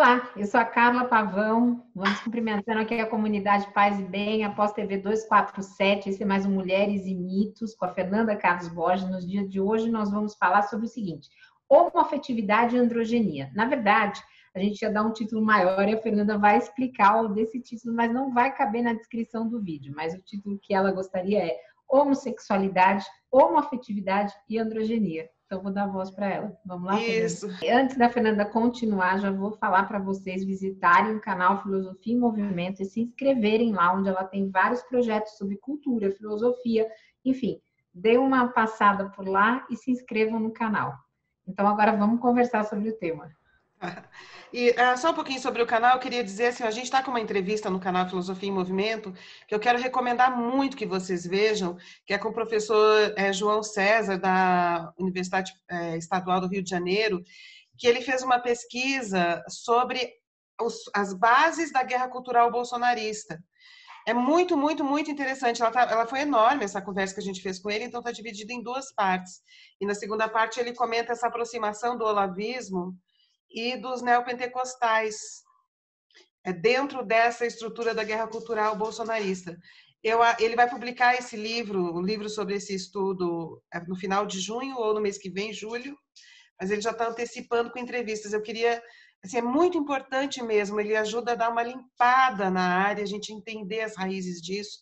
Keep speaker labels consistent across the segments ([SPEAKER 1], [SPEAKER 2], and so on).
[SPEAKER 1] Olá, eu sou a Carla Pavão. Vamos cumprimentando aqui a comunidade Paz e Bem, após TV 247. Esse é mais um Mulheres e Mitos, com a Fernanda Carlos Borges. No dia de hoje, nós vamos falar sobre o seguinte: homoafetividade e androgenia. Na verdade, a gente ia dar um título maior e a Fernanda vai explicar o desse título, mas não vai caber na descrição do vídeo. Mas o título que ela gostaria é homossexualidade, homoafetividade e androgenia. Então, vou dar a voz para ela. Vamos lá, Fernanda?
[SPEAKER 2] Isso.
[SPEAKER 1] Antes da Fernanda continuar, já vou falar para vocês visitarem o canal Filosofia em Movimento e se inscreverem lá, onde ela tem vários projetos sobre cultura, filosofia, enfim. Dê uma passada por lá e se inscrevam no canal. Então, agora vamos conversar sobre o tema.
[SPEAKER 2] E só um pouquinho sobre o canal, eu queria dizer assim, a gente está com uma entrevista no canal Filosofia em Movimento, que eu quero recomendar muito que vocês vejam, que é com o professor João César, da Universidade Estadual do Rio de Janeiro, que ele fez uma pesquisa sobre as bases da guerra cultural bolsonarista. É muito, muito, muito interessante. Ela foi enorme, essa conversa que a gente fez com ele, então está dividida em duas partes. E na segunda parte ele comenta essa aproximação do olavismo e dos neopentecostais, dentro dessa estrutura da guerra cultural bolsonarista. Ele vai publicar esse livro, o livro sobre esse estudo, no final de junho ou no mês que vem, julho, mas ele já está antecipando com entrevistas. Eu queria, assim, é muito importante mesmo, ele ajuda a dar uma limpada na área, a gente entender as raízes disso.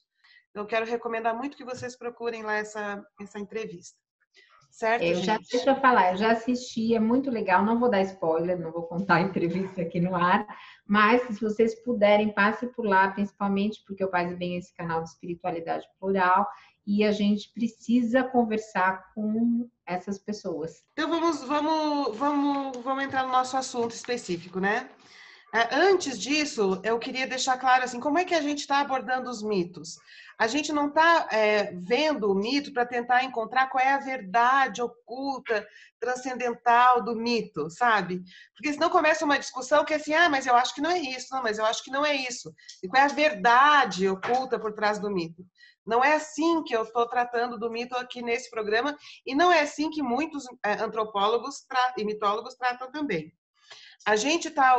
[SPEAKER 2] Então, eu quero recomendar muito que vocês procurem lá essa entrevista. Certo, gente?
[SPEAKER 1] Deixa eu falar, eu já assisti, é muito legal, não vou dar spoiler, não vou contar a entrevista aqui no ar, mas se vocês puderem, passe por lá, principalmente porque eu faço bem esse canal de espiritualidade plural e a gente precisa conversar com essas pessoas.
[SPEAKER 2] Então vamos entrar no nosso assunto específico, né? Antes disso, eu queria deixar claro assim, como é que a gente está abordando os mitos? A gente não está vendo o mito para tentar encontrar qual é a verdade oculta, transcendental do mito, sabe? Porque senão começa uma discussão que é assim, mas eu acho que não é isso, não, mas eu acho que não é isso. E qual é a verdade oculta por trás do mito? Não é assim que eu estou tratando do mito aqui nesse programa, e não é assim que muitos antropólogos e mitólogos tratam também. A gente está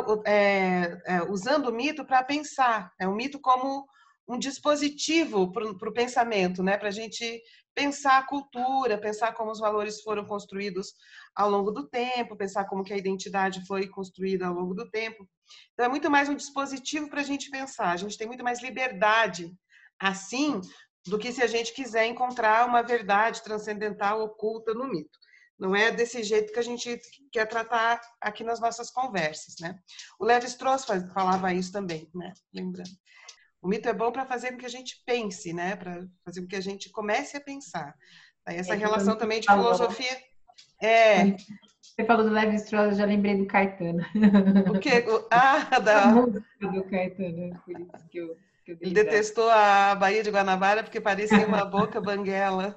[SPEAKER 2] usando o mito para pensar, o mito como um dispositivo para o pensamento, né? Para a gente pensar a cultura, pensar como os valores foram construídos ao longo do tempo, pensar como que a identidade foi construída ao longo do tempo. Então, é muito mais um dispositivo para a gente pensar, a gente tem muito mais liberdade assim do que se a gente quiser encontrar uma verdade transcendental oculta no mito. Não é desse jeito que a gente quer tratar aqui nas nossas conversas, né? O Lévi-Strauss falava isso também, né? Lembrando. O mito é bom para fazer com que a gente pense, né? Para fazer com que a gente comece a pensar. Aí essa relação também de filosofia.
[SPEAKER 1] Você falou do Lévi-Strauss, eu já lembrei do Caetano.
[SPEAKER 2] O quê?
[SPEAKER 1] A música do Caetano, por isso que eu dei
[SPEAKER 2] Ele
[SPEAKER 1] risada.
[SPEAKER 2] detestou a Baía de Guanabara porque parecia uma boca banguela.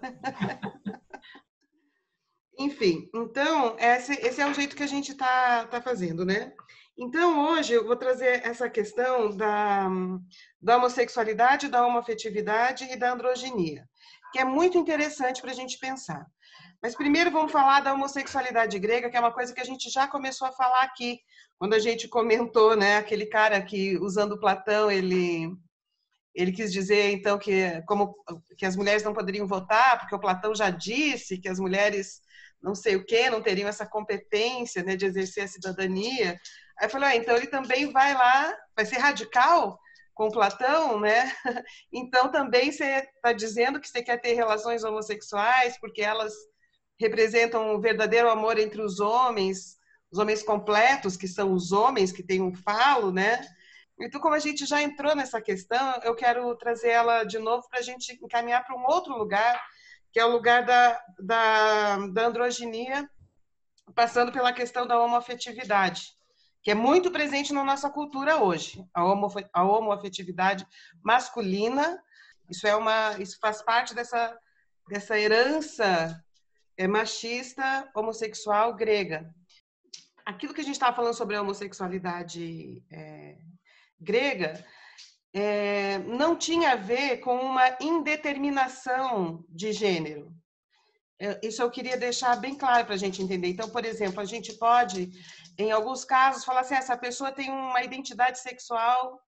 [SPEAKER 2] Enfim, então, esse é o jeito que a gente tá fazendo, né? Então, hoje eu vou trazer essa questão da homossexualidade, da homoafetividade e da androginia, que é muito interessante para a gente pensar. Mas primeiro vamos falar da homossexualidade grega, que é uma coisa que a gente já começou a falar aqui, quando a gente comentou, né? Aquele cara que, usando Platão, ele quis dizer, então, que as mulheres não poderiam votar, porque o Platão já disse que as mulheres não sei o quê, não teriam essa competência, né, de exercer a cidadania. Aí eu falei, então ele também vai lá, vai ser radical com Platão, né? Então também você está dizendo que você quer ter relações homossexuais, porque elas representam o verdadeiro amor entre os homens completos, que são os homens que têm um falo, né? Então, como a gente já entrou nessa questão, eu quero trazer ela de novo para a gente encaminhar para um outro lugar, que é o lugar da androginia, passando pela questão da homoafetividade, que é muito presente na nossa cultura hoje. A homoafetividade masculina, isso faz parte dessa herança machista, homossexual grega. Aquilo que a gente estava falando sobre a homossexualidade grega não tinha a ver com uma indeterminação de gênero. Isso eu queria deixar bem claro para a gente entender. Então, por exemplo, a gente pode, em alguns casos, falar assim, essa pessoa tem uma identidade sexual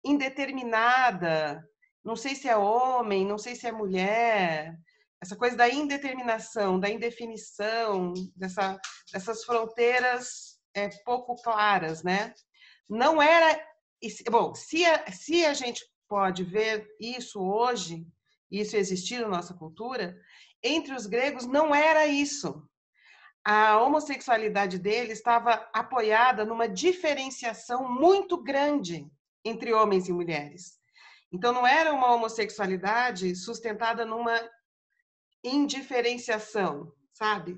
[SPEAKER 2] indeterminada, não sei se é homem, não sei se é mulher, essa coisa da indeterminação, da indefinição, dessas fronteiras pouco claras, né? Não era... Bom, se a gente pode ver isso hoje, isso existir na nossa cultura, entre os gregos não era isso. A homossexualidade dele estava apoiada numa diferenciação muito grande entre homens e mulheres. Então, não era uma homossexualidade sustentada numa indiferenciação, sabe?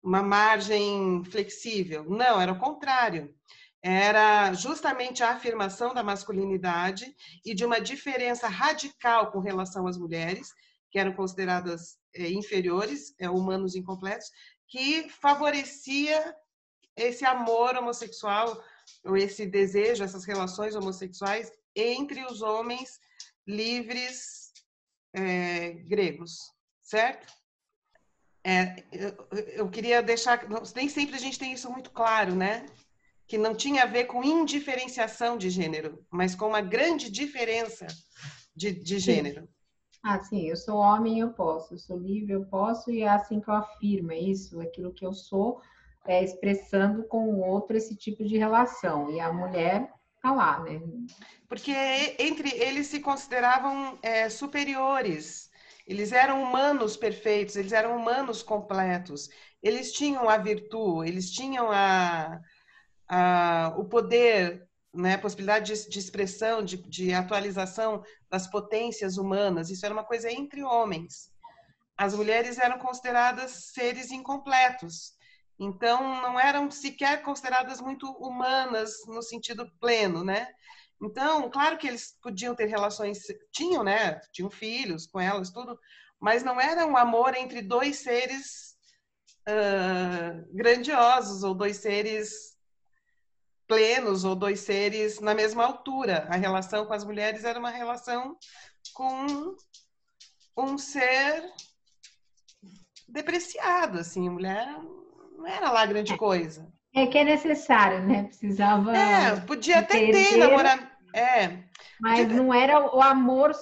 [SPEAKER 2] Uma margem flexível. Não, era o contrário. Era justamente a afirmação da masculinidade e de uma diferença radical com relação às mulheres, que eram consideradas inferiores, humanos incompletos, que favorecia esse amor homossexual, ou esse desejo, essas relações homossexuais entre os homens livres gregos, certo? Eu queria deixar, nem sempre a gente tem isso muito claro, né? Que não tinha a ver com indiferenciação de gênero, mas com uma grande diferença de gênero.
[SPEAKER 1] Ah, sim, eu sou homem, eu posso, eu sou livre, eu posso, e é assim que eu afirmo, é isso, aquilo que eu sou, expressando com o outro esse tipo de relação, e a mulher tá lá, né?
[SPEAKER 2] Porque entre eles se consideravam superiores, eles eram humanos perfeitos, eles eram humanos completos, eles tinham a virtude, eles tinham o poder, né, a possibilidade de expressão, de atualização das potências humanas. Isso era uma coisa entre homens. As mulheres eram consideradas seres incompletos. Então, não eram sequer consideradas muito humanas no sentido pleno, né? Então, claro que eles podiam ter relações, tinham, né? Tinham filhos com elas, tudo, mas não era um amor entre dois seres grandiosos ou dois seres plenos ou dois seres na mesma altura. A relação com as mulheres era uma relação com um ser depreciado, assim, a mulher não era lá grande coisa.
[SPEAKER 1] É que é necessário, né? Precisava
[SPEAKER 2] Podia até
[SPEAKER 1] ter
[SPEAKER 2] ter
[SPEAKER 1] herdeiro,
[SPEAKER 2] namorar,
[SPEAKER 1] mas não era o amor,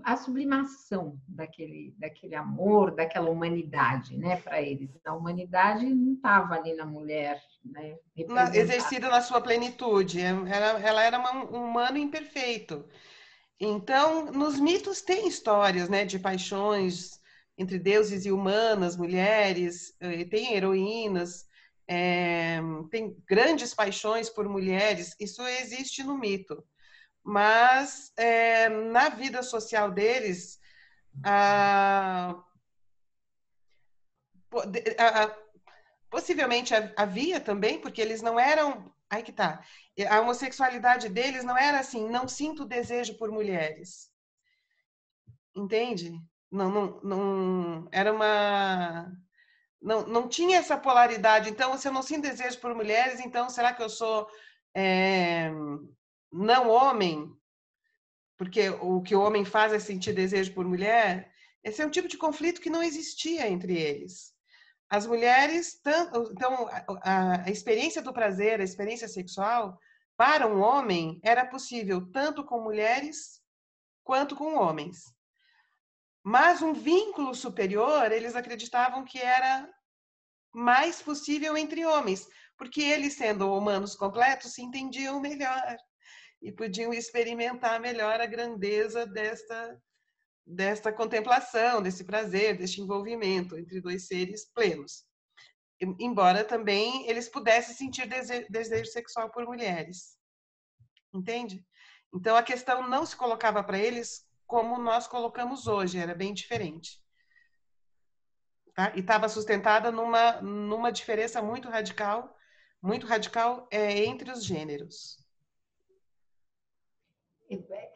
[SPEAKER 1] a sublimação daquele amor, daquela humanidade, né? Para eles. A humanidade não estava ali na mulher, né? Representada.
[SPEAKER 2] exercida na sua plenitude. Ela era um humano imperfeito. Então, nos mitos tem histórias, né, de paixões entre deuses e humanas, mulheres, tem heroínas, tem grandes paixões por mulheres, isso existe no mito. Mas na vida social deles, possivelmente havia também, porque eles não eram. Aí que tá. A homossexualidade deles não era assim, não sinto desejo por mulheres. Entende? Não era uma. Não tinha essa polaridade. Então, se eu não sinto desejo por mulheres, então será que eu sou não homem? Porque o que o homem faz é sentir desejo por mulher. Esse é um tipo de conflito que não existia entre eles. As mulheres, então, a experiência do prazer, a experiência sexual, para um homem, era possível tanto com mulheres quanto com homens. Mas um vínculo superior, eles acreditavam que era mais possível entre homens, porque eles, sendo humanos completos, se entendiam melhor e podiam experimentar melhor a grandeza desta contemplação, desse prazer, deste envolvimento entre dois seres plenos. Embora também eles pudessem sentir desejo sexual por mulheres. Entende? Então, a questão não se colocava para eles como nós colocamos hoje, era bem diferente. Tá? E estava sustentada numa diferença muito radical entre os gêneros.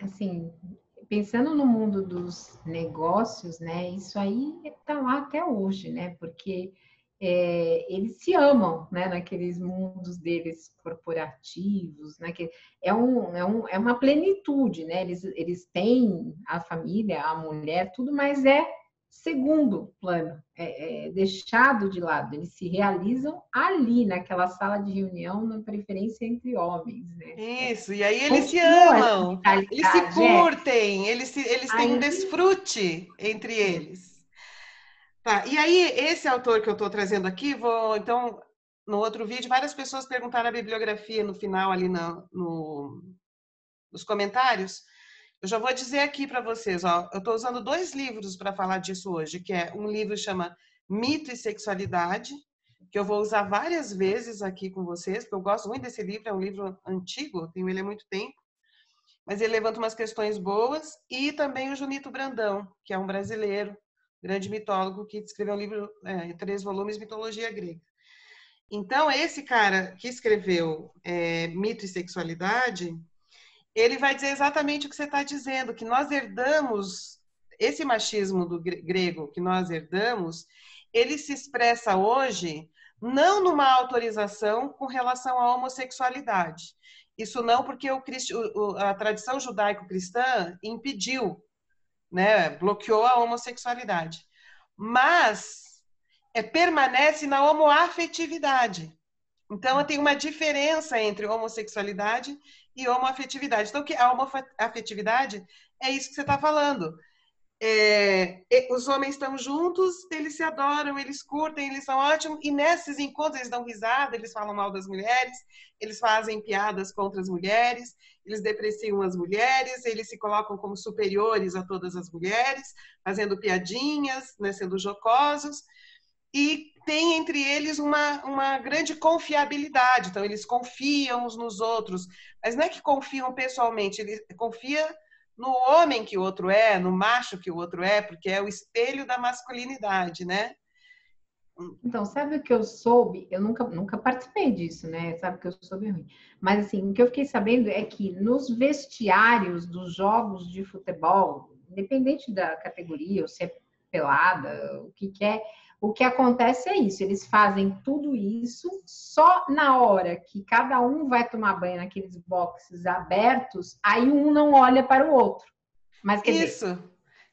[SPEAKER 1] Assim, pensando no mundo dos negócios, né? Isso aí está lá até hoje, né? Porque eles se amam, né? Naqueles mundos deles corporativos, né? Que é uma plenitude, né? Eles têm a família, a mulher, tudo, mas segundo plano, deixado de lado. Eles se realizam ali, naquela sala de reunião, na preferência entre homens, né?
[SPEAKER 2] Isso, e aí eles se
[SPEAKER 1] Continua essa
[SPEAKER 2] amam, eles se
[SPEAKER 1] vitalidade,
[SPEAKER 2] curtem, eles têm um
[SPEAKER 1] aí,
[SPEAKER 2] desfrute entre eles. Tá, e aí esse autor que eu estou trazendo aqui, então, no outro vídeo, várias pessoas perguntaram a bibliografia no final ali nos comentários. Eu já vou dizer aqui para vocês, ó, eu estou usando 2 livros para falar disso hoje, que é um livro que chama Mito e Sexualidade, que eu vou usar várias vezes aqui com vocês, porque eu gosto muito desse livro, é um livro antigo, tenho ele há muito tempo, mas ele levanta umas questões boas, e também o Junito Brandão, que é um brasileiro, grande mitólogo, que escreveu um livro em 3 volumes, Mitologia Grega. Então, esse cara que escreveu Mito e Sexualidade, ele vai dizer exatamente o que você está dizendo, que nós herdamos, esse machismo do grego que nós herdamos, ele se expressa hoje não numa autorização com relação à homossexualidade. Isso não, porque a tradição judaico-cristã impediu, né, bloqueou a homossexualidade. Mas permanece na homoafetividade. Então, tem uma diferença entre homossexualidade e homoafetividade. Então, a homoafetividade é isso que você está falando. Os homens estão juntos, eles se adoram, eles curtem, eles são ótimos, e nesses encontros eles dão risada, eles falam mal das mulheres, eles fazem piadas contra as mulheres, eles depreciam as mulheres, eles se colocam como superiores a todas as mulheres, fazendo piadinhas, né, sendo jocosos, e tem entre eles uma grande confiabilidade. Então, eles confiam uns nos outros, mas não é que confiam pessoalmente, ele confia no homem que o outro é, no macho que o outro é, porque é o espelho da masculinidade, né?
[SPEAKER 1] então, sabe o que eu soube? Eu nunca participei disso, né? Sabe que eu soube ruim. Mas, assim, o que eu fiquei sabendo é que nos vestiários dos jogos de futebol, independente da categoria, ou se é pelada, o que quer, o que acontece é isso. Eles fazem tudo isso só na hora que cada um vai tomar banho naqueles boxes abertos, aí um não olha para o outro. Mas, quer dizer,
[SPEAKER 2] Isso,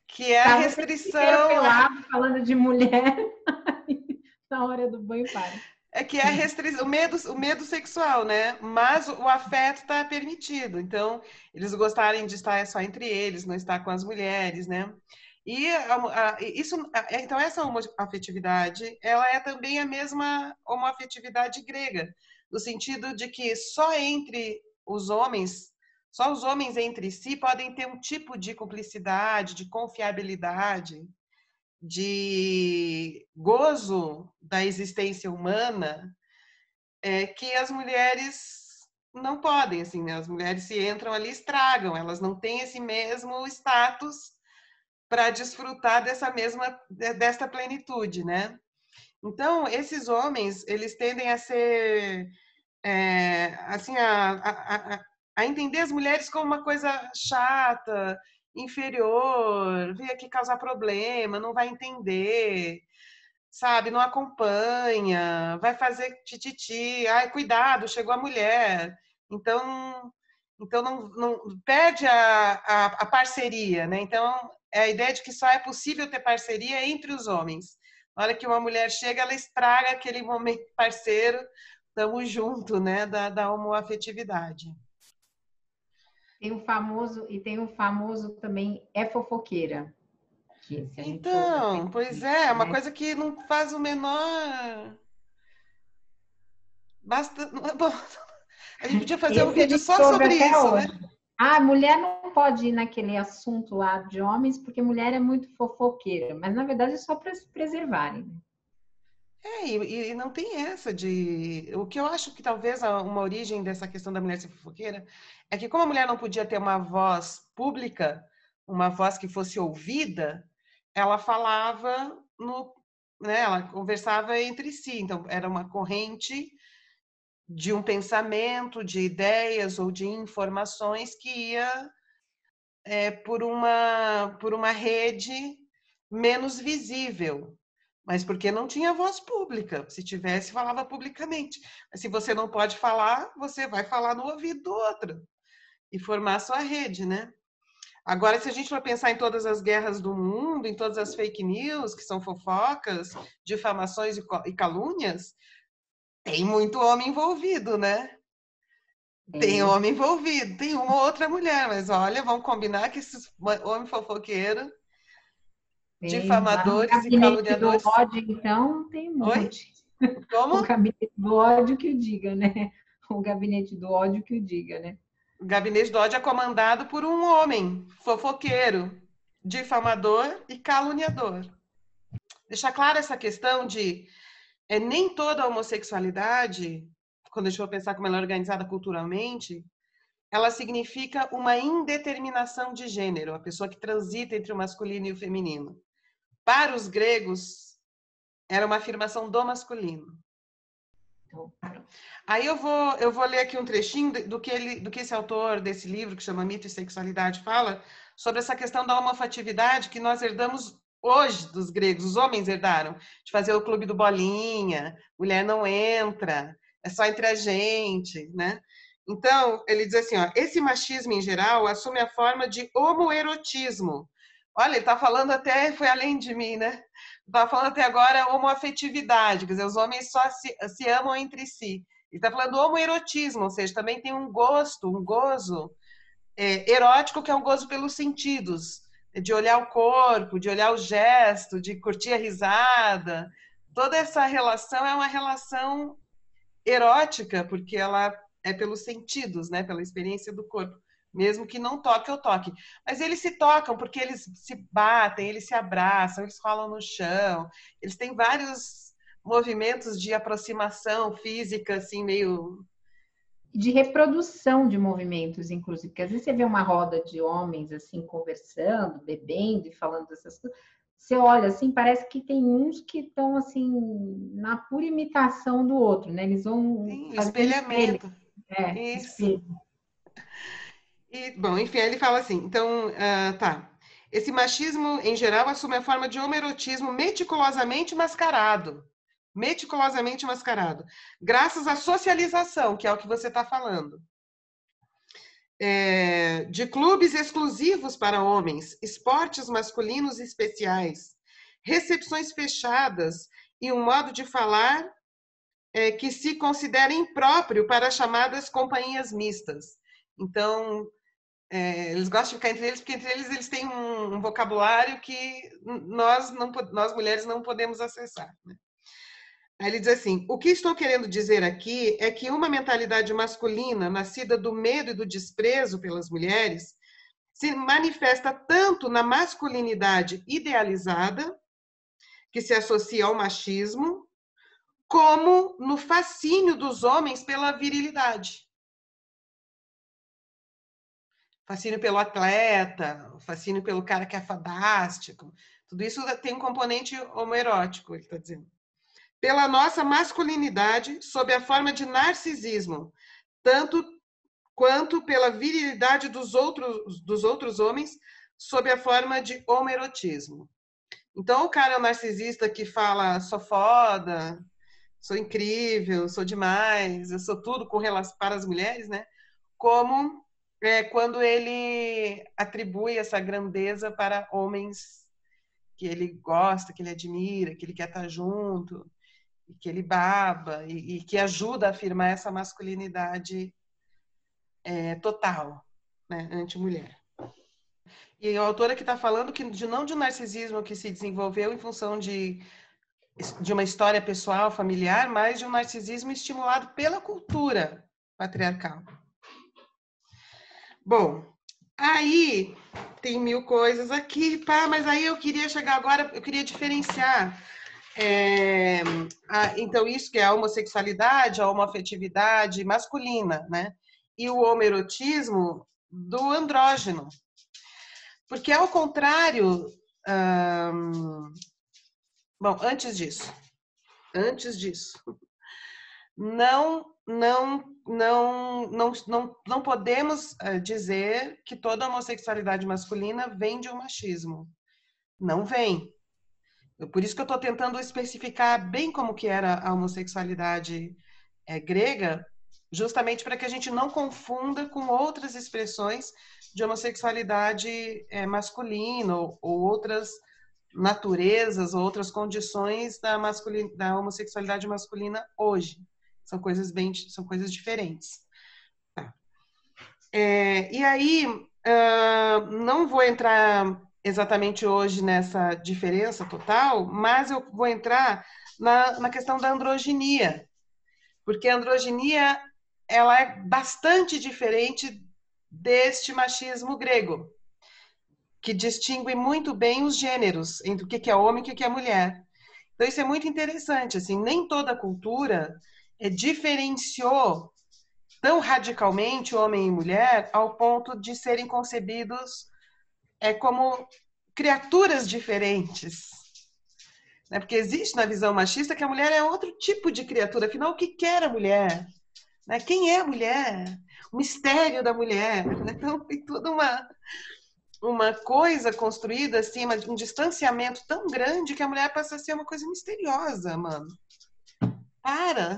[SPEAKER 2] que é a
[SPEAKER 1] tá você inteiro
[SPEAKER 2] restrição,
[SPEAKER 1] pelado, falando de mulher, na hora do banho para.
[SPEAKER 2] que é a restrição, o medo sexual, né? Mas o afeto está permitido. Então, eles gostarem de estar só entre eles, não estar com as mulheres, né? E então essa homoafetividade, ela é também a mesma homoafetividade grega, no sentido de que só os homens entre si podem ter um tipo de cumplicidade, de confiabilidade, de gozo da existência humana, que as mulheres não podem, assim, né? As mulheres se entram ali, estragam, elas não têm esse mesmo status para desfrutar desta plenitude, né? Então, esses homens, eles tendem a ser, assim, a entender as mulheres como uma coisa chata, inferior, veio aqui causar problema, não vai entender, sabe? Não acompanha, vai fazer tititi, ai, cuidado, chegou a mulher. Então não perde a parceria, né? Então, é a ideia de que só é possível ter parceria entre os homens. Na hora que uma mulher chega, ela estraga aquele momento parceiro, estamos junto, né? Da homoafetividade.
[SPEAKER 1] Tem o famoso também é fofoqueira. Que se a gente for
[SPEAKER 2] Então, pois é, uma
[SPEAKER 1] né?
[SPEAKER 2] coisa que não faz o menor. Basta. Bom, a gente podia fazer um
[SPEAKER 1] Esse a
[SPEAKER 2] vídeo
[SPEAKER 1] gente
[SPEAKER 2] só
[SPEAKER 1] ouve
[SPEAKER 2] sobre
[SPEAKER 1] até
[SPEAKER 2] isso, né?
[SPEAKER 1] hoje. Ah, mulher não pode ir naquele assunto lá de homens, porque mulher é muito fofoqueira. Mas, na verdade, é só para se preservarem.
[SPEAKER 2] E não tem essa de. O que eu acho que talvez uma origem dessa questão da mulher ser fofoqueira é que, como a mulher não podia ter uma voz pública, uma voz que fosse ouvida, ela falava no. Né, ela conversava entre si. Então, era uma corrente de um pensamento, de ideias ou de informações que ia por uma rede menos visível, mas porque não tinha voz pública. Se tivesse, falava publicamente. Mas se você não pode falar, você vai falar no ouvido do outro e formar a sua rede, né? Agora, se a gente for pensar em todas as guerras do mundo, em todas as fake news, que são fofocas, difamações e calúnias, tem muito homem envolvido, né? Tem
[SPEAKER 1] É,
[SPEAKER 2] homem envolvido, tem uma ou outra mulher, mas olha, vamos combinar que esses homens fofoqueiros,
[SPEAKER 1] tem lá no
[SPEAKER 2] difamadores e
[SPEAKER 1] gabinete do
[SPEAKER 2] caluniadores.
[SPEAKER 1] ódio, então, tem um
[SPEAKER 2] Oi?
[SPEAKER 1] monte.
[SPEAKER 2] Como?
[SPEAKER 1] O gabinete do ódio que o diga, né? O gabinete do ódio que o diga, né?
[SPEAKER 2] O gabinete do ódio é comandado por um homem fofoqueiro, difamador e caluniador. Deixar clara essa questão de nem toda a homossexualidade, quando a gente for pensar como ela é organizada culturalmente, ela significa uma indeterminação de gênero, a pessoa que transita entre o masculino e o feminino. Para os gregos, era uma afirmação do masculino.
[SPEAKER 1] Então,
[SPEAKER 2] Aí eu vou ler aqui um trechinho do que esse autor desse livro, que chama Mito e Sexualidade, fala sobre essa questão da homofetividade que nós herdamos hoje dos gregos, os homens herdaram, de fazer o clube do bolinha, mulher não entra, é só entre a gente, né? Então, ele diz assim, ó, esse machismo em geral assume a forma de homoerotismo. Olha, ele está falando até, foi além de mim, né? Estava falando até agora homoafetividade, quer dizer, os homens só se amam entre si. Ele está falando homoerotismo, ou seja, também tem um gosto, um gozo erótico, que é um gozo pelos sentidos, de olhar o corpo, de olhar o gesto, de curtir a risada. Toda essa relação é uma relação erótica, porque ela é pelos sentidos, né? Pela experiência do corpo, mesmo que não toque ou toque. Mas eles se tocam porque eles se batem, eles se abraçam, eles rolam no chão, eles têm vários movimentos de aproximação física, assim, meio...
[SPEAKER 1] de reprodução de movimentos, inclusive, porque às vezes você vê uma roda de homens assim conversando, bebendo e falando dessas coisas. Você olha assim, parece que tem uns que estão assim na pura imitação do outro, né? Eles vão
[SPEAKER 2] Sim,
[SPEAKER 1] fazendo espelho,
[SPEAKER 2] espelhamento. Isso.
[SPEAKER 1] espelho.
[SPEAKER 2] E, bom, enfim, aí ele fala assim, então, tá. Esse machismo, em geral, assume a forma de homoerotismo meticulosamente mascarado. Meticulosamente mascarado. Graças à socialização, que é o que você está falando. De clubes exclusivos para homens, esportes masculinos especiais, recepções fechadas e um modo de falar que se considera impróprio para as chamadas companhias mistas. Então, eles gostam de ficar entre eles, porque entre eles têm um vocabulário que nós mulheres não podemos acessar. Né? Aí ele diz assim, o que estou querendo dizer aqui é que uma mentalidade masculina, nascida do medo e do desprezo pelas mulheres, se manifesta tanto na masculinidade idealizada, que se associa ao machismo, como no fascínio dos homens pela virilidade. Fascínio pelo atleta, fascínio pelo cara que é fantástico. Tudo isso tem um componente homoerótico, ele está dizendo. Pela nossa masculinidade, sob a forma de narcisismo, tanto quanto pela virilidade dos outros homens, sob a forma de homoerotismo. Então, o cara é um narcisista que fala, sou foda, sou incrível, sou demais, eu sou tudo com relação para as mulheres, né? Como quando ele atribui essa grandeza para homens que ele gosta, que ele admira, que ele quer estar junto, e que ele baba, e que ajuda a afirmar essa masculinidade total, né, anti-mulher. E a autora que está falando que não de um narcisismo que se desenvolveu em função de uma história pessoal, familiar, mas de um narcisismo estimulado pela cultura patriarcal. Bom, aí tem mil coisas aqui, pá, mas aí eu queria chegar agora, eu queria diferenciar. Então, isso que é a homossexualidade, a homoafetividade masculina, né? E o homoerotismo do andrógeno. Porque, ao contrário. Bom, antes disso, não podemos dizer que toda homossexualidade masculina vem de um machismo. Não vem. Por isso que eu estou tentando especificar bem como que era a homossexualidade grega, justamente para que a gente não confunda com outras expressões de homossexualidade masculina ou outras naturezas, ou outras condições da homossexualidade masculina hoje. São coisas diferentes. Tá. E aí, não vou entrar exatamente hoje nessa diferença total, mas eu vou entrar na questão da androginia, porque a androginia ela é bastante diferente deste machismo grego, que distingue muito bem os gêneros, entre o que é homem e o que é mulher. Então, isso é muito interessante. Assim, nem toda cultura diferenciou tão radicalmente homem e mulher ao ponto de serem concebidos como criaturas diferentes. Né? Porque existe na visão machista que a mulher é outro tipo de criatura. Afinal, o que quer a mulher? Né? Quem é a mulher? O mistério da mulher. Então, tem toda uma coisa construída, assim, um distanciamento tão grande que a mulher passa a ser uma coisa misteriosa, mano.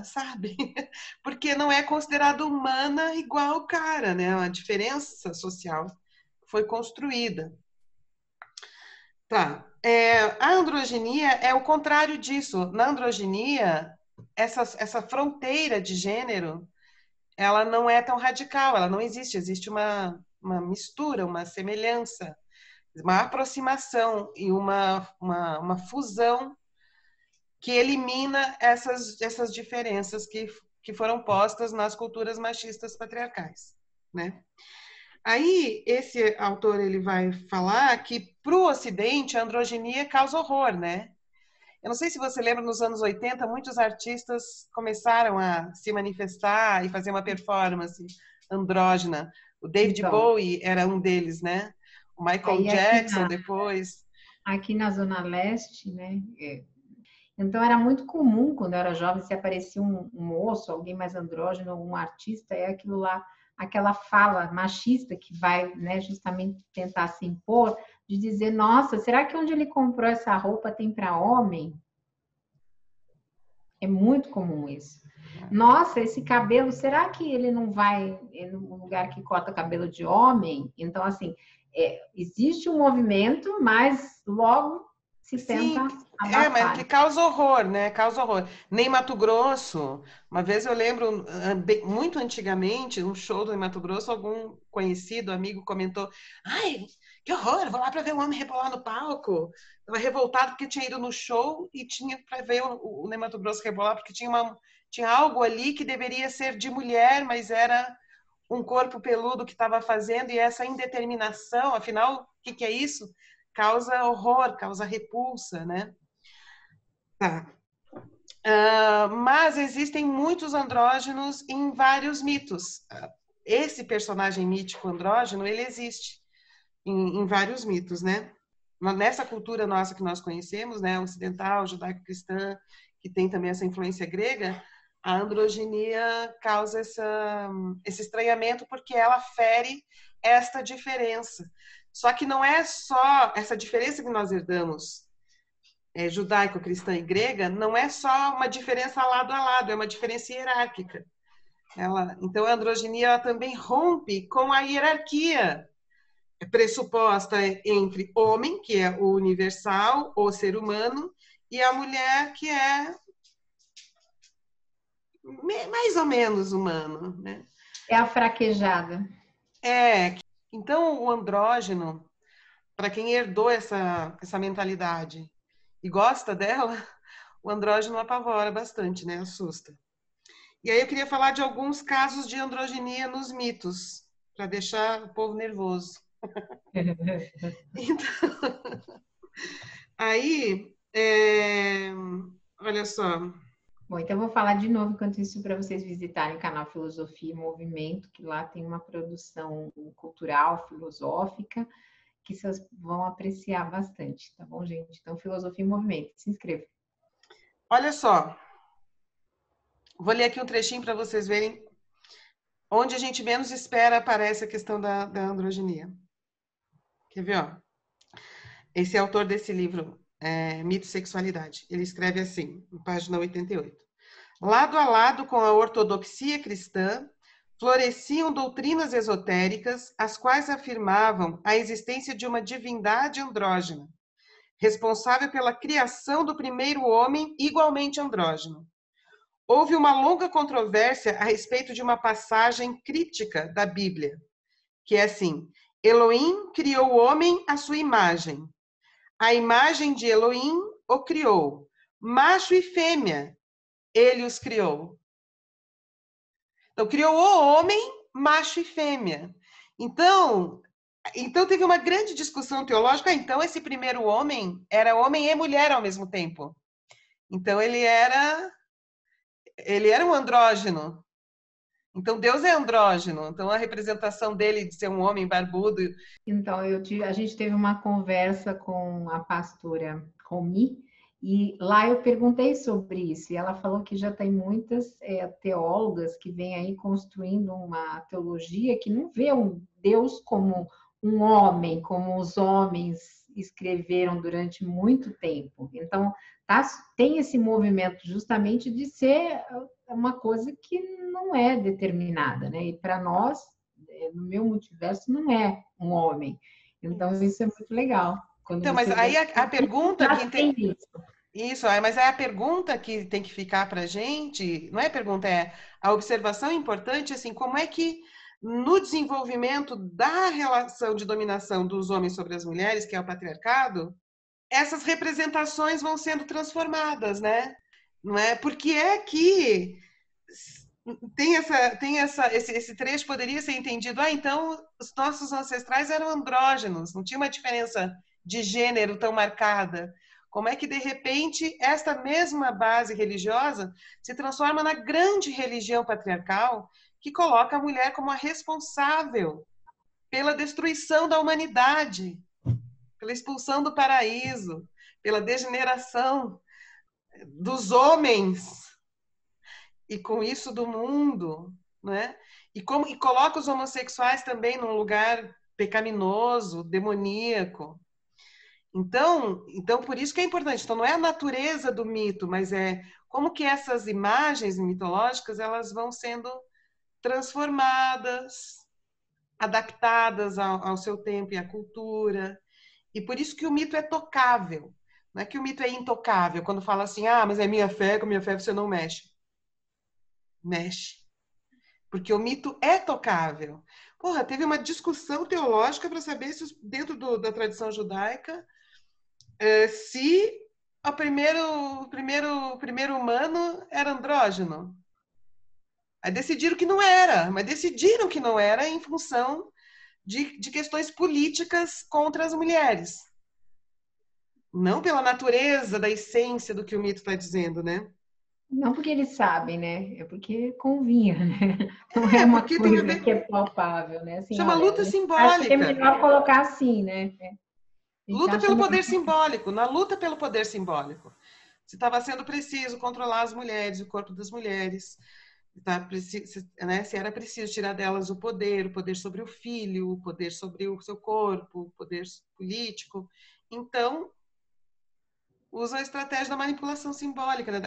[SPEAKER 2] Sabe? Porque não é considerada humana igual o cara, né? Uma diferença social foi construída. Tá. A androginia é o contrário disso. Na androginia, essa fronteira de gênero, ela não é tão radical, ela não existe. Existe uma mistura, uma semelhança, uma aproximação e uma fusão que elimina essas diferenças que foram postas nas culturas machistas patriarcais, né? Aí, esse autor ele vai falar que para o Ocidente a androginia causa horror, né? Eu não sei se você lembra, nos anos 80, muitos artistas começaram a se manifestar e fazer uma performance andrógena. O David Bowie era um deles, né? O Michael Jackson depois.
[SPEAKER 1] Aqui na Zona Leste, né? Então era muito comum, quando eu era jovem, se aparecia um moço, alguém mais andrógeno, algum artista, é aquilo lá, aquela fala machista que vai, né, justamente tentar se impor, de dizer, nossa, será que onde ele comprou essa roupa tem para homem? É muito comum isso. Nossa, esse cabelo, será que ele não vai no lugar que corta cabelo de homem? Então, assim, existe um movimento, mas logo se tenta abafar.
[SPEAKER 2] Mas que causa horror, né? Causa horror. Nem Mato Grosso, uma vez eu lembro, muito antigamente, um show do Mato Grosso, algum conhecido, amigo, comentou: ai, que horror, vou lá para ver um homem rebolar no palco. Estava revoltado porque tinha ido no show e tinha para ver o Ney Mato Grosso rebolar, porque tinha algo ali que deveria ser de mulher, mas era um corpo peludo que estava fazendo, e essa indeterminação, afinal, o que é isso? Causa horror, causa repulsa, né? Tá. Mas existem muitos andrógenos em vários mitos. Esse personagem mítico andrógeno, ele existe em vários mitos, né? Nessa cultura nossa que nós conhecemos, né, ocidental, judaico-cristã, que tem também essa influência grega, a androginia causa esse estranhamento porque ela fere esta diferença. Só que não é só essa diferença que nós herdamos, judaico-cristã e grega, não é só uma diferença lado a lado, é uma diferença hierárquica. Então, a androginia ela também rompe com a hierarquia pressuposta entre homem, que é o universal, o ser humano, e a mulher, que é mais ou menos humano, né?
[SPEAKER 1] É a fraquejada.
[SPEAKER 2] Então, o andrógeno, para quem herdou essa mentalidade e gosta dela, o andrógeno apavora bastante, né? Assusta. E aí eu queria falar de alguns casos de androginia nos mitos, para deixar o povo nervoso. Então, aí, olha só.
[SPEAKER 1] Bom, então eu vou falar de novo enquanto isso para vocês visitarem o canal Filosofia e Movimento, que lá tem uma produção cultural, filosófica, que vocês vão apreciar bastante, tá bom, gente? Então, Filosofia e Movimento, se inscreva.
[SPEAKER 2] Olha só, vou ler aqui um trechinho para vocês verem onde a gente menos espera aparece a questão da androginia. Quer ver, ó? Esse é autor desse livro, Mito e Sexualidade. Ele escreve assim, na página 88. Lado a lado com a ortodoxia cristã, floresciam doutrinas esotéricas, as quais afirmavam a existência de uma divindade andrógena, responsável pela criação do primeiro homem igualmente andrógeno. Houve uma longa controvérsia a respeito de uma passagem críptica da Bíblia, que é assim: Elohim criou o homem à sua imagem. A imagem de Elohim o criou. Macho e fêmea, ele os criou. Então, criou o homem, macho e fêmea. Então teve uma grande discussão teológica. Então, esse primeiro homem era homem e mulher ao mesmo tempo. Então, ele era um andrógeno. Então, Deus é andrógeno. Então, a representação dele de ser um homem barbudo.
[SPEAKER 1] Então, a gente teve uma conversa com a pastora Romi, e lá eu perguntei sobre isso, e ela falou que já tem muitas teólogas que vêm aí construindo uma teologia que não vê um Deus como um homem, como os homens escreveram durante muito tempo. Então, tem esse movimento justamente de ser uma coisa que não é determinada, né? E para nós, no meu multiverso, não é um homem. Então, isso é muito legal.
[SPEAKER 2] Então, mas aí a pergunta que
[SPEAKER 1] tem isso.
[SPEAKER 2] Isso, mas é a pergunta que tem que ficar para a gente, não é pergunta, é a observação importante, assim, como é que no desenvolvimento da relação de dominação dos homens sobre as mulheres, que é o patriarcado, essas representações vão sendo transformadas, né? Não é? Porque é que esse trecho poderia ser entendido, então os nossos ancestrais eram andrógenos, não tinha uma diferença de gênero tão marcada. Como é que, de repente, esta mesma base religiosa se transforma na grande religião patriarcal que coloca a mulher como a responsável pela destruição da humanidade, pela expulsão do paraíso, pela degeneração dos homens e, com isso, do mundo, né? E coloca os homossexuais também num lugar pecaminoso, demoníaco. Então, por isso que é importante. Então, não é a natureza do mito, mas é como que essas imagens mitológicas elas vão sendo transformadas, adaptadas ao seu tempo e à cultura. E por isso que o mito é tocável. Não é que o mito é intocável. Quando fala assim, mas é minha fé, com minha fé você não mexe. Mexe. Porque o mito é tocável. Porra, teve uma discussão teológica para saber se dentro da tradição judaica se o primeiro humano era andrógeno. Aí decidiram que não era, mas decidiram que não era em função de questões políticas contra as mulheres. Não pela natureza, da essência do que o mito está dizendo, né?
[SPEAKER 1] Não porque eles sabem, né? É porque convinha, né? Não é uma coisa que é palpável, né? Assim,
[SPEAKER 2] chama
[SPEAKER 1] olha,
[SPEAKER 2] luta
[SPEAKER 1] acho que é
[SPEAKER 2] simbólica.
[SPEAKER 1] melhor colocar assim, né?
[SPEAKER 2] Luta pelo poder simbólico. Na luta pelo poder simbólico. Se estava sendo preciso controlar as mulheres, o corpo das mulheres, né? Se era preciso tirar delas o poder sobre o filho, o poder sobre o seu corpo, o poder político. Então, usa a estratégia da manipulação simbólica, né?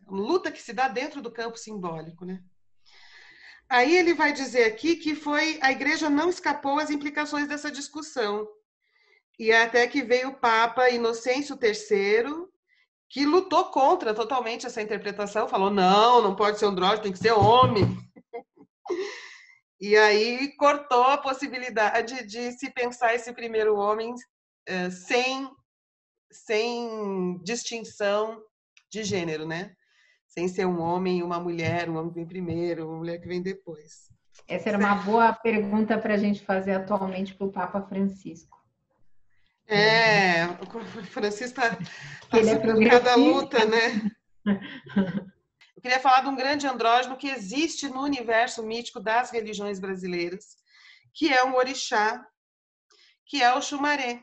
[SPEAKER 2] A luta que se dá dentro do campo simbólico, né? Aí ele vai dizer aqui que a igreja não escapou às implicações dessa discussão. E até que veio o Papa Inocêncio III, que lutou contra totalmente essa interpretação, falou, não pode ser andrógeno, tem que ser homem. E aí cortou a possibilidade de se pensar esse primeiro homem sem distinção de gênero, né? Sem ser um homem e uma mulher, um homem que vem primeiro, uma mulher que vem depois.
[SPEAKER 1] Essa era uma boa pergunta para a gente fazer atualmente para o Papa Francisco.
[SPEAKER 2] O Francisco está
[SPEAKER 1] sempre
[SPEAKER 2] cada luta, né? Eu queria falar de um grande andrógeno que existe no universo mítico das religiões brasileiras, que é um orixá, que é o Xumaré.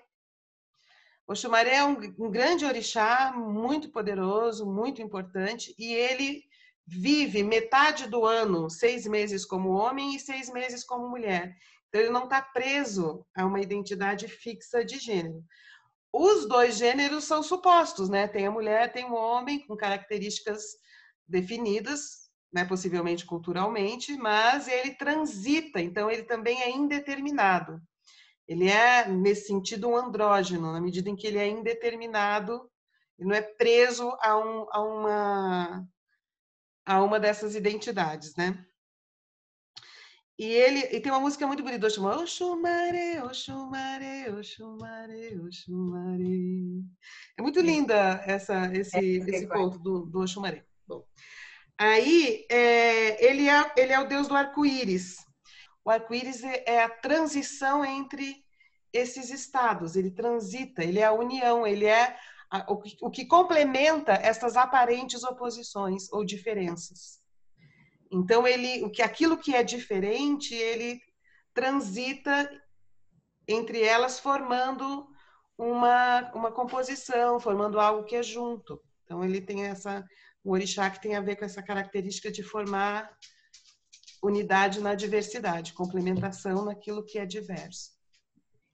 [SPEAKER 2] O Xumaré é um grande orixá, muito poderoso, muito importante, e ele vive metade do ano, 6 meses como homem e 6 meses como mulher. Então, ele não está preso a uma identidade fixa de gênero. Os dois gêneros são supostos, né? Tem a mulher, tem o homem, com características definidas, né, possivelmente culturalmente, mas ele transita, então ele também é indeterminado. Ele é, nesse sentido, um andrógeno, na medida em que ele é indeterminado, ele não é preso a uma dessas identidades, né? E tem uma música muito bonita, chama Oxumare, Oxumare, Oxumare, Oxumare. É muito linda esse ponto do Oxumare. Bom, aí, ele é o deus do arco-íris. O arco-íris é a transição entre esses estados, ele transita, ele é a união, ele é o que complementa essas aparentes oposições ou diferenças. Então, aquilo que é diferente, ele transita entre elas, formando uma composição, formando algo que é junto. Então, ele tem o orixá que tem a ver com essa característica de formar unidade na diversidade, complementação naquilo que é diverso.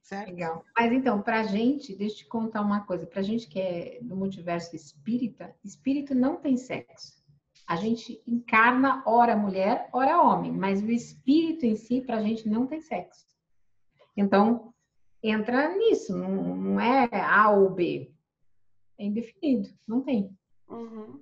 [SPEAKER 2] Certo?
[SPEAKER 1] Legal. Mas então, para a gente, deixa eu te contar uma coisa, para a gente que é do multiverso espírita, espírito não tem sexo. A gente encarna ora mulher, ora homem, mas o espírito em si, para a gente, não tem sexo. Então, entra nisso, não é A ou B. É indefinido, não tem.
[SPEAKER 2] Uhum.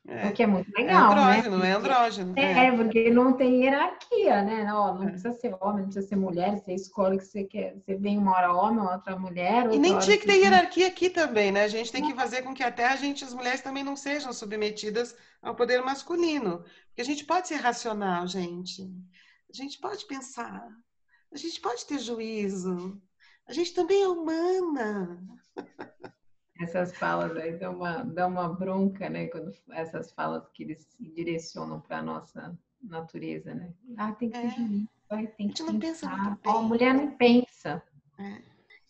[SPEAKER 1] O que é muito legal, né?
[SPEAKER 2] Porque, é andrógeno.
[SPEAKER 1] Porque não tem hierarquia, né? Não precisa ser homem, não precisa ser mulher, você escolhe o que você quer. Você vem uma hora homem, outra mulher, outra
[SPEAKER 2] E nem
[SPEAKER 1] hora
[SPEAKER 2] tinha que ter hierarquia aqui também, né? A gente tem que fazer com que até as mulheres também não sejam submetidas ao poder masculino. Porque a gente pode ser racional, gente. A gente pode pensar. A gente pode ter juízo. A gente também é humana.
[SPEAKER 1] Essas falas aí dão uma bronca, né? Quando essas falas que eles se direcionam para a nossa natureza, né? Tem que ter juízo, tem que pensar. A mulher não pensa.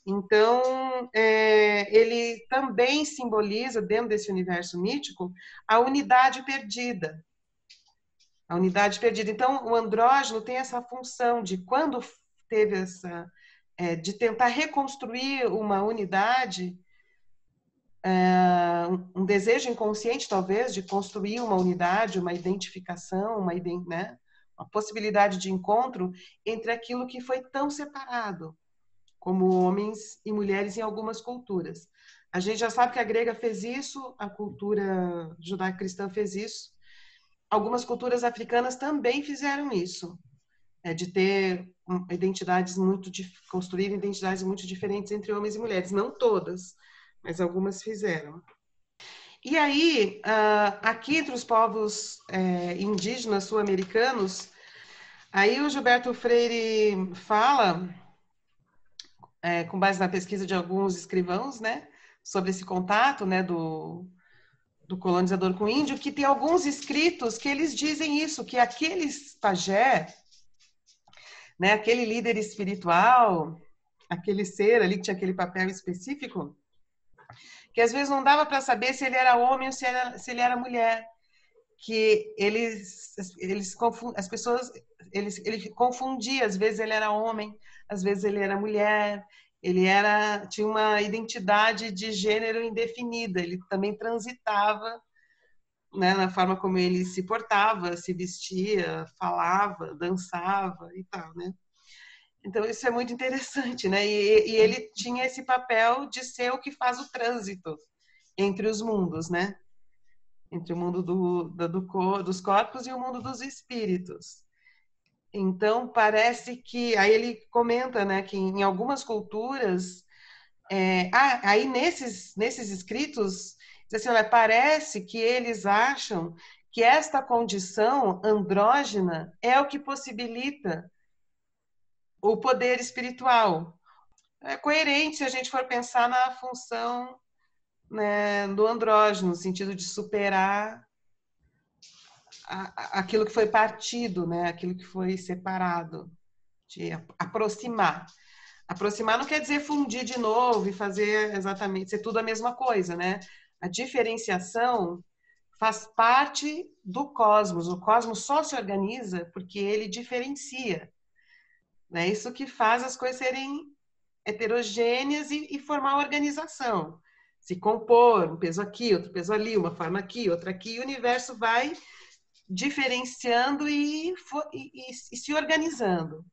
[SPEAKER 2] Então, ele também simboliza, dentro desse universo mítico, a unidade perdida. A unidade perdida. Então, o andrógeno tem essa função de, quando teve de tentar reconstruir uma unidade, um desejo inconsciente, talvez, de construir uma unidade, uma identificação, né? Uma possibilidade de encontro entre aquilo que foi tão separado, como homens e mulheres em algumas culturas. A gente já sabe que a grega fez isso, a cultura judaico-cristã fez isso. Algumas culturas africanas também fizeram isso, de ter construir identidades muito diferentes entre homens e mulheres. Não todas, mas algumas fizeram. E aí, aqui entre os povos indígenas sul-americanos, aí o Gilberto Freire fala, com base na pesquisa de alguns escrivãos, né, sobre esse contato, né, do colonizador com o índio, que tem alguns escritos que eles dizem isso, que aqueles pajé, né, aquele líder espiritual, aquele ser ali que tinha aquele papel específico, que às vezes não dava para saber se ele era homem ou se ele era mulher, que ele confundia, às vezes ele era homem, às vezes ele era mulher, tinha uma identidade de gênero indefinida, ele também transitava, né, na forma como ele se portava, se vestia, falava, dançava e tal, né? Então, isso é muito interessante, né? E ele tinha esse papel de ser o que faz o trânsito entre os mundos, né? Entre o mundo dos corpos e o mundo dos espíritos. Então, parece que... Aí ele comenta, né, que em algumas culturas... aí nesses escritos, diz assim, olha, parece que eles acham que esta condição andrógena é o que possibilita o poder espiritual. É coerente se a gente for pensar na função, né, do andrógeno, no sentido de superar aquilo que foi partido, né, aquilo que foi separado, de aproximar. Aproximar não quer dizer fundir de novo e fazer exatamente, ser tudo a mesma coisa, né? A diferenciação faz parte do cosmos. O cosmos só se organiza porque ele diferencia. É isso que faz as coisas serem heterogêneas e formar organização. se compor, um peso aqui, outro peso ali, uma forma aqui, outra aqui, e o universo vai diferenciando e se organizando.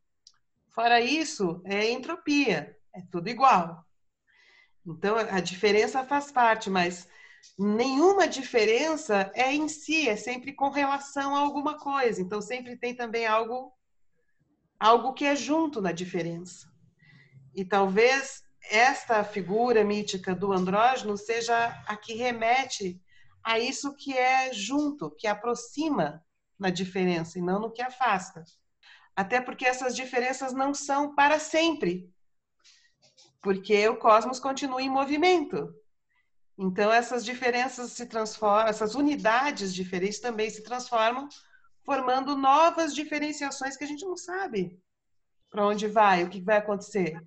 [SPEAKER 2] Fora isso, é entropia, é tudo igual. Então, a diferença faz parte, mas nenhuma diferença é em si, é sempre com relação a alguma coisa. Então, sempre tem também algo que é junto na diferença. E talvez esta figura mítica do andrógeno seja a que remete a isso que é junto, que aproxima na diferença e não no que afasta. Até porque essas diferenças não são para sempre, porque o cosmos continua em movimento. Então, essas diferenças se transformam, essas unidades diferentes também se transformam, formando novas diferenciações que a gente não sabe para onde vai, o que vai acontecer,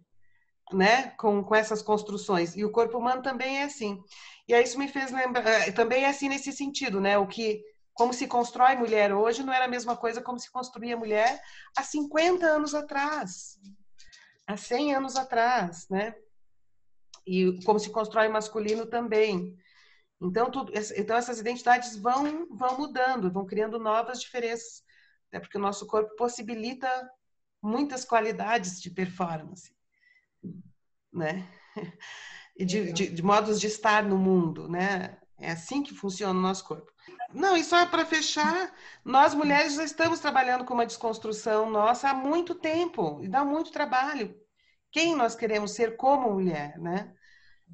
[SPEAKER 2] né? Com essas construções. E o corpo humano também é assim. E aí isso me fez lembrar, também é assim nesse sentido, né? Como se constrói mulher hoje não era a mesma coisa como se construía mulher há 50 anos atrás, há 100 anos atrás, né? E como se constrói masculino também. Então essas identidades vão mudando, vão criando novas diferenças, né? Porque o nosso corpo possibilita muitas qualidades de performance, né? E de modos de estar no mundo, né? É assim que funciona o nosso corpo. Não, e só para fechar, nós mulheres já estamos trabalhando com uma desconstrução nossa há muito tempo, e dá muito trabalho. Quem nós queremos ser como mulher, né?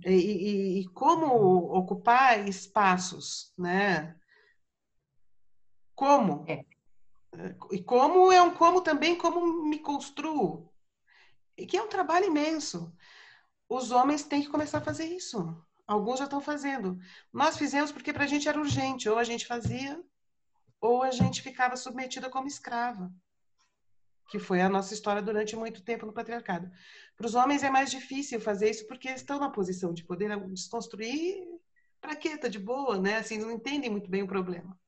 [SPEAKER 2] E como ocupar espaços, né? Como?
[SPEAKER 1] É.
[SPEAKER 2] E como é como também como me construo. E que é um trabalho imenso. Os homens têm que começar a fazer isso. Alguns já estão fazendo. Nós fizemos porque para a gente era urgente. Ou a gente fazia, ou a gente ficava submetida como escrava. Que foi a nossa história durante muito tempo no patriarcado. Para os homens é mais difícil fazer isso porque estão na posição de poder desconstruir. Para quê? Tá de boa, né? Assim, não entendem muito bem o problema.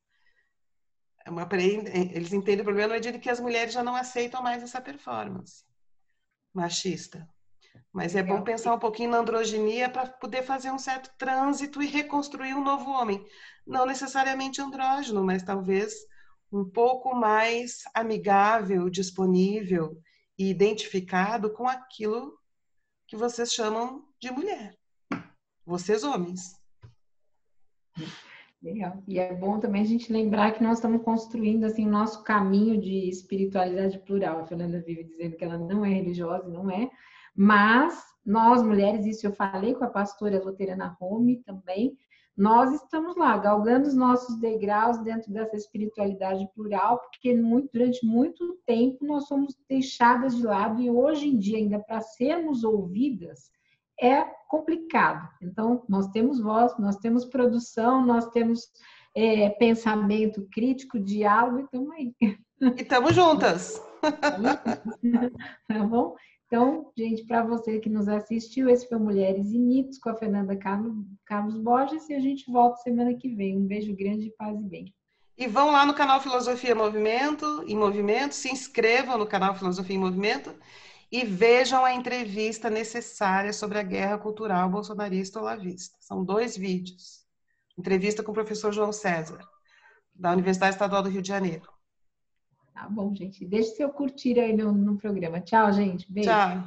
[SPEAKER 2] Eles entendem o problema no medida que as mulheres já não aceitam mais essa performance machista. Mas é bom pensar um pouquinho na androginia para poder fazer um certo trânsito e reconstruir um novo homem. Não necessariamente andrógeno, mas talvez um pouco mais amigável, disponível e identificado com aquilo que vocês chamam de mulher. Vocês, homens.
[SPEAKER 1] Legal. E é bom também a gente lembrar que nós estamos construindo assim o nosso caminho de espiritualidade plural. A Fernanda vive dizendo que ela não é religiosa, não é, mas nós mulheres, isso eu falei com a pastora luterana Rome também, nós estamos lá galgando os nossos degraus dentro dessa espiritualidade plural, porque durante muito tempo nós somos deixadas de lado e hoje em dia ainda para sermos ouvidas é complicado. Então, nós temos voz, nós temos produção, nós temos pensamento crítico, diálogo, e estamos aí.
[SPEAKER 2] E estamos juntas.
[SPEAKER 1] Tá bom? Então, gente, para você que nos assistiu, esse foi Mulheres e Mitos com a Fernanda Carlos Borges e a gente volta semana que vem. Um beijo grande, paz e bem.
[SPEAKER 2] E vão lá no canal Filosofia em Movimento, se inscrevam no canal Filosofia em Movimento e vejam a entrevista necessária sobre a guerra cultural bolsonarista-olavista. São 2 vídeos. Entrevista com o professor João César, da Universidade Estadual do Rio de Janeiro.
[SPEAKER 1] Tá bom, gente. Deixe seu curtir aí no programa. Tchau, gente. Beijo.
[SPEAKER 2] Tchau.